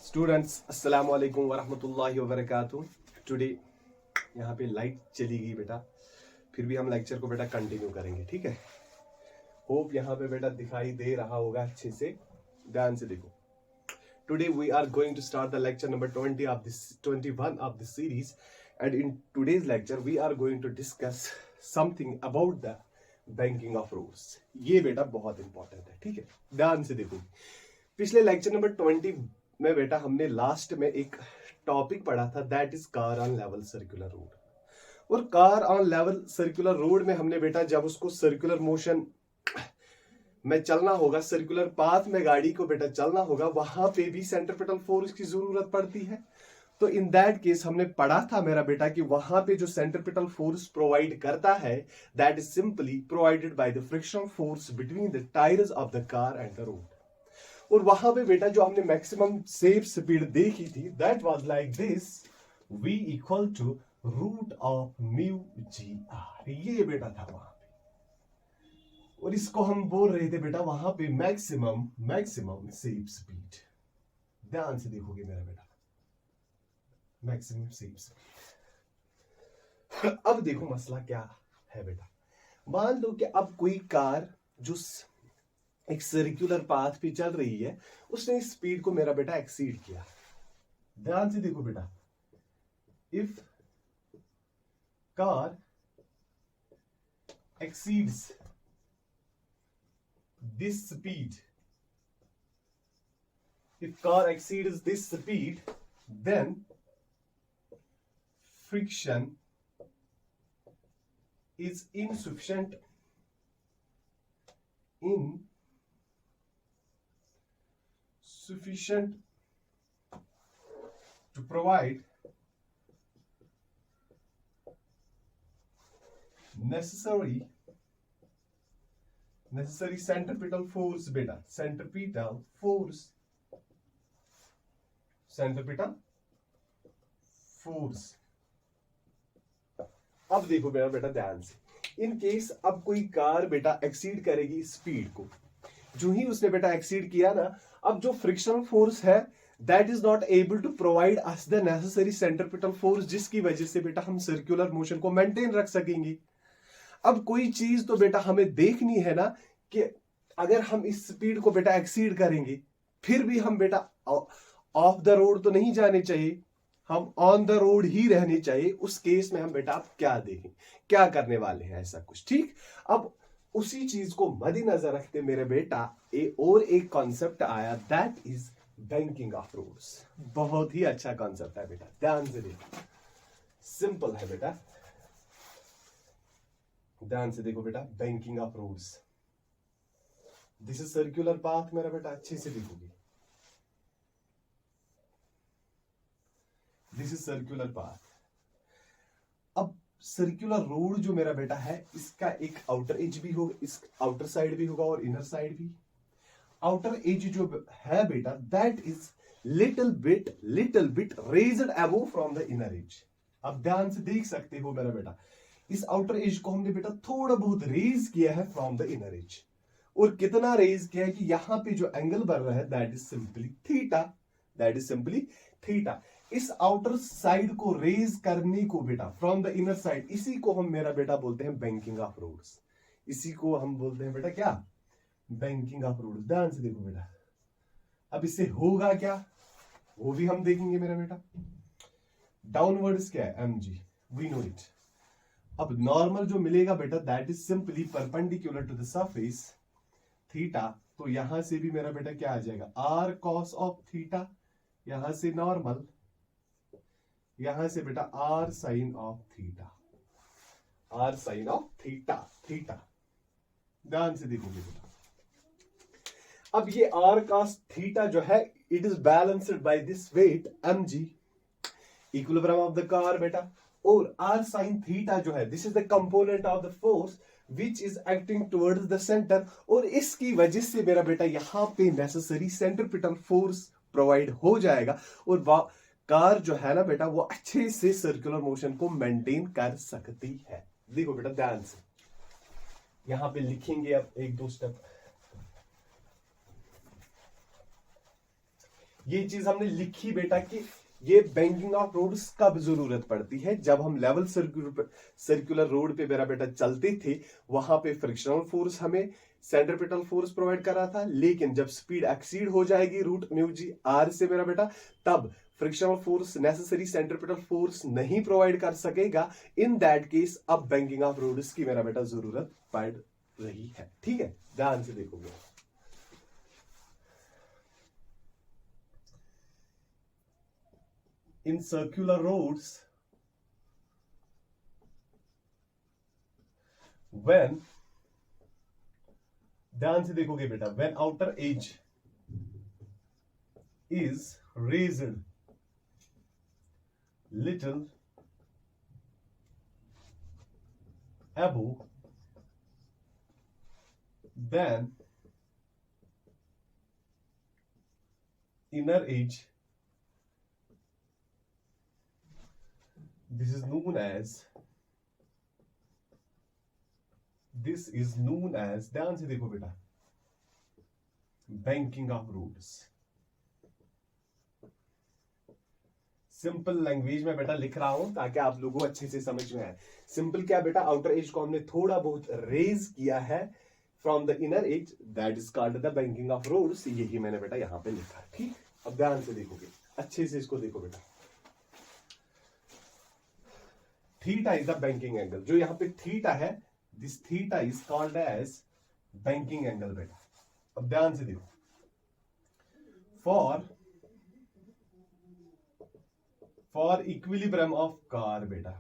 Students अस्सलाम वालेकुम वरहमतुल्लाहि वबरकातुहू। टुडे यहाँ पे लाइट चली गई बेटा, फिर भी हम लेक्चर को बेटा कंटिन्यू करेंगे, ठीक है। होप यहाँ पे बेटा दिखाई दे रहा होगा अच्छे से, ध्यान से देखो। Today we are going to start the lecture number 21 of this series and in today's lecture we are going to discuss something about the banking of rules. ये बेटा बहुत इंपॉर्टेंट है, ठीक है, ध्यान से देखो। पिछले लेक्चर नंबर 20 में बेटा हमने लास्ट में एक टॉपिक पढ़ा था, that is car on level circular road. और car on level circular road में हमने बेटा जब उसको सर्कुलर मोशन में चलना होगा, सर्कुलर पाथ में गाड़ी को बेटा चलना होगा, वहां पे भी सेंट्रिपेटल फोर्स की जरूरत पड़ती है। तो इन दैट केस हमने पढ़ा था मेरा बेटा कि वहां पे जो सेंट्रिपेटल फोर्स प्रोवाइड करता है that is simply provided by the friction force between the tyres of the car and the road. और वहां पे बेटा जो हमने मैक्सिमम सेफ स्पीड देखी थी that was like this, v equal to root of mu g r. ये बेटा था वहां पे, और इसको हम बोल रहे थे बेटा वहां पे मैक्सिमम सेफ स्पीड। ध्यान से देखोगे मेरा बेटा, मैक्सिमम सेफ स्पीड। अब देखो मसला क्या है बेटा, मान लो कि अब कोई कार जो एक सर्कुलर पाथ पे चल रही है, उसने स्पीड को मेरा बेटा एक्सीड किया। ध्यान से देखो बेटा, if car exceeds this speed, if car exceeds this speed, then friction is insufficient to provide necessary centripetal force बेटा, centripetal force। अब देखो मेरा बेटा ध्यान से, इन केस अब कोई कार बेटा एक्सीड करेगी स्पीड को, जो ही उसने बेटा एक्सीड किया ना, अब जो फ्रिक्शन फोर्स है that is not able to provide us the necessary centripetal force, जिसकी वजह से बेटा हम सर्कुलर मोशन को मेंटेन रख सकेंगे। अब कोई चीज तो बेटा हमें देखनी है ना कि अगर हम इस स्पीड को बेटा एक्सीड करेंगे, फिर भी हम बेटा ऑफ द रोड तो नहीं जाने चाहिए, हम ऑन द रोड ही रहने चाहिए। उस केस में हम बेटा आप क्या देखें, क्या करने वाले हैं, ऐसा कुछ, ठीक। अब उसी चीज को मद्देनजर रखते मेरे बेटा और एक कॉन्सेप्ट आया, that is banking of roads. बहुत ही अच्छा कॉन्सेप्ट है बेटा, ध्यान से देखो, सिंपल है बेटा, ध्यान से देखो बेटा। Banking of roads, this is circular path मेरा बेटा, अच्छे से देखोगे, दिस इज सर्कुलर पाथ। अब सर्कुलर रोड जो मेरा बेटा है, इसका एक आउटर एज भी होगा, इस आउटर साइड भी होगा और इनर साइड भी। आउटर एज जो है बेटा that is little bit raised above from the inner as. अब ध्यान से देख सकते हो मेरा बेटा, इस आउटर एज को हमने बेटा थोड़ा बहुत रेज किया है फ्रॉम द इनर एज। और कितना रेज किया है कि यहां पे जो एंगल बन रहा है दैट इज सिंपली थीटा। इस आउटर साइड को रेज करने को बेटा फ्रॉम द इनर साइड, इसी को हम मेरा बेटा बोलते हैं बैंकिंग ऑफ रोड्स। इसी को हम बोलते हैं बेटा क्या, बैंकिंग ऑफ रोड्स। ध्यान से देखो बेटा, अब इससे होगा क्या वो भी हम देखेंगे मेरा बेटा। डाउनवर्ड्स क्या है, mg, वी नो इट। अब नॉर्मल जो मिलेगा बेटा that is simply perpendicular to the surface theta. तो यहां से भी मेरा बेटा क्या आ जाएगा, r cos ऑफ थीटा, यहां से नॉर्मल, यहां से बेटा r sin ऑफ थीटा। ध्यान से देखोगे बेटा, अब ये r cos थीटा जो है it is balanced by this weight mg, equilibrium of the car बेटा। और r sin थीटा जो है this is the component of the force which is acting towards the centre, और इसकी वजह से मेरा बेटा यहां पे नेसेसरी सेंट्रिपेटल फोर्स प्रोवाइड हो जाएगा, और कार जो है ना बेटा वो अच्छे से सर्कुलर मोशन को मेंटेन कर सकती है। देखो बेटा ध्यान से, यहां पे लिखेंगे अब एक दो स्टेप। ये चीज हमने लिखी बेटा कि ये बैंकिंग ऑफ रोड्स कब जरूरत पड़ती है, जब हम लेवल सर्कुलर रोड पे मेरा बेटा चलते थे, वहां पे फ्रिक्शनल फोर्स हमें सेंट्रीपिटल फोर्स प्रोवाइड कर रहा था, लेकिन जब स्पीड एक्सीड हो जाएगी रूट म्यू जी आर से मेरा बेटा, तब frictional force necessary centripetal force नहीं प्रोवाइड कर सकेगा। इन दैट केस अब बैंकिंग ऑफ रोड्स की मेरा बेटा जरूरत पड़ रही है। ठीक है, ध्यान से देखोगे। In circular roads, when ध्यान से देखोगे बेटा, when outer edge is raised little above than inner edge, this is known as ध्यान से देखो बेटा, banking of roads. Simple language में बेटा लिख रहा हूं ताकि आप लोगों को अच्छे से समझ में आए। सिंपल क्या बेटा, आउटर एज को हमने थोड़ा बहुत रेज किया है from the inner edge, that is called the banking of roads. यही मैंने बेटा यहां पे लिखा है। ठीक, अब ध्यान से देखोगे, अच्छे से इसको देखो बेटा। Theta is the banking angle, जो यहां पे थीटा है, this theta is called as banking angle बेटा। अब ध्यान से देखो, फॉर इक्विलिब्रियम ऑफ कार बेटा,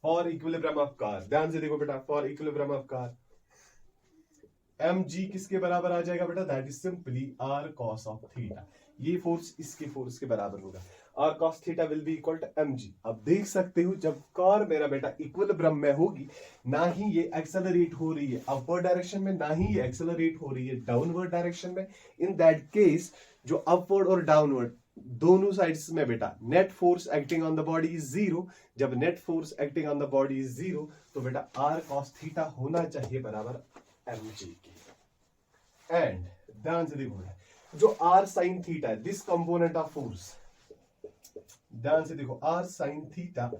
फॉर इक्विलिब्रियम ऑफ कार, ध्यान से देखो बेटा, for equilibrium of car m g किसके बराबर आ जाएगा बेटा, that is simply r cos of theta. ये फोर्स इसके फोर्स के बराबर होगा, r cos theta will be equal to m g. अब देख सकते हो जब कार मेरा बेटा इक्विलिब्रियम में होगी, ना ही ये एक्सेलरेट हो रही है अपवर्ड डायरेक्शन में, ना ही ये एक्सेलरेट हो रही है डाउनवर्ड डायरेक्शन में। इन दैट केस जो अपवर्ड और डाउनवर्ड दोनों साइड्स में बेटा net force acting on the body is zero. जब net force acting on the body is zero, तो बेटा आर कॉस थीटा होना चाहिए बराबर एम जी के। एंड ध्यान से देखो बेटा, जो आर साइन थीटा है, दिस कंपोनेंट ऑफ फोर्स, ध्यान से देखो, r sine theta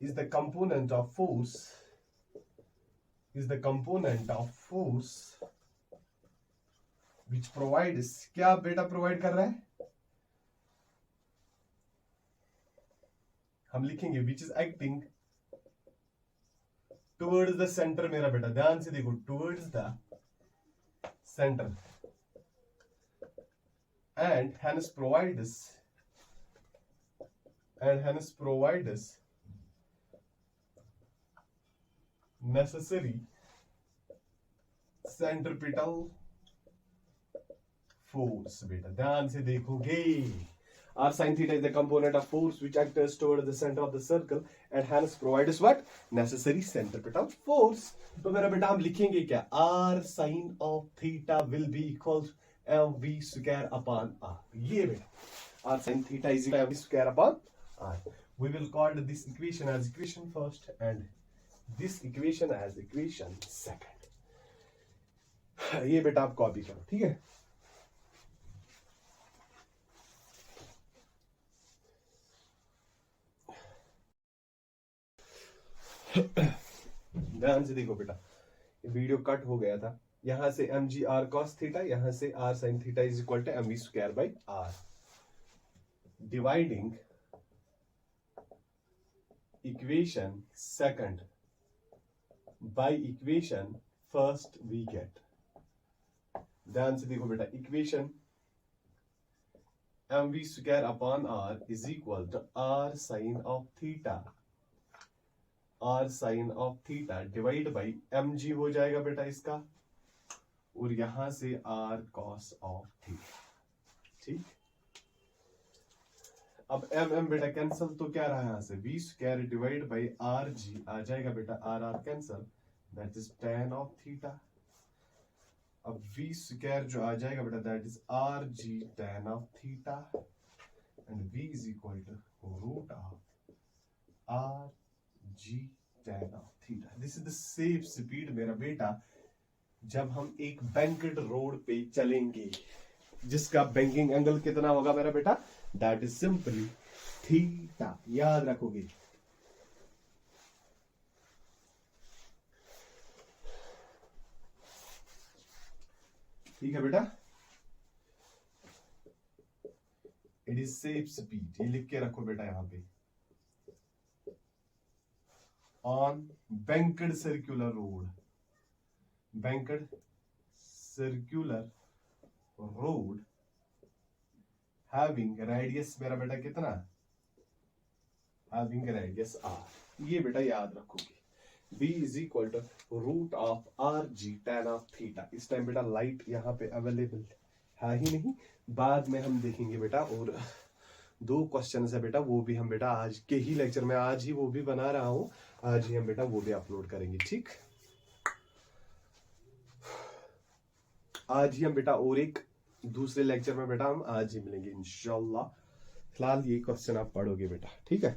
is the component of force, is the component of force which provides, क्या बेटा प्रोवाइड कर रहा है, हम लिखेंगे which is acting towards the centre मेरा बेटा, ध्यान से देखो, towards the centre, and hence provides necessary centripetal force बेटा, ध्यान से देखोगे। R sin theta is the component of force which acts toward the center of the circle and hence provides what? Necessary centripetal force. तो मेरा बेटा हम लिखेंगे क्या, R sin of theta will be equal to mv square upon r। ये बेटा R sin theta is equal to mv square upon r। We will call this equation as equation first and this equation as equation second। ये बेटा आप copy करो, ठीक है। ध्यान से देखो बेटा, ये वीडियो कट हो गया था, यहां से m g r cos theta, यहां से r sine theta is equal to m v square by r, dividing equation second by equation first we get. ध्यान से देखो बेटा, equation m v square upon r is equal to r sine of theta, r sine of theta divide by m g हो जाएगा बेटा इसका, और यहां से आर कॉस ऑफ थीटा। ठीक, अब एम एम बेटा कैंसल, तो क्या रहा यहां से V square divide by R G आ जाएगा बेटा, R R cancel, that is tan of theta. अब वी स्क्वायर जो आ जाएगा बेटा, that is R ji tan of theta and V is equal to root of R G tan of theta. This is the safe speed मेरा बेटा जब हम एक बैंकेड रोड पे चलेंगे। जिसका बैंकिंग एंगल कितना होगा मेरा बेटा, दैट इज सिंपली थीटा। याद रखोगे। ठीक है बेटा, इट इज सेफ स्पीड, ये लिख के रखो बेटा यहां पे। On banked circular road, banked circular road having radius मेरा बेटा कितना, हैविंग रेडियस आर। ये बेटा याद रखोगे। B is equal to root of R G tan of theta. इस टाइम बेटा लाइट यहाँ पे अवेलेबल है ही नहीं, बाद में हम देखेंगे बेटा। और 2 क्वेश्चन है बेटा, वो भी हम बेटा आज के ही लेक्चर में, आज ही वो भी बना रहा हूं, आज ही हम बेटा वो भी अपलोड करेंगे। ठीक, आज ही हम बेटा, और एक दूसरे लेक्चर में बेटा हम आज ही मिलेंगे इंशाल्लाह। फिलहाल ये क्वेश्चन आप पढ़ोगे बेटा, ठीक है।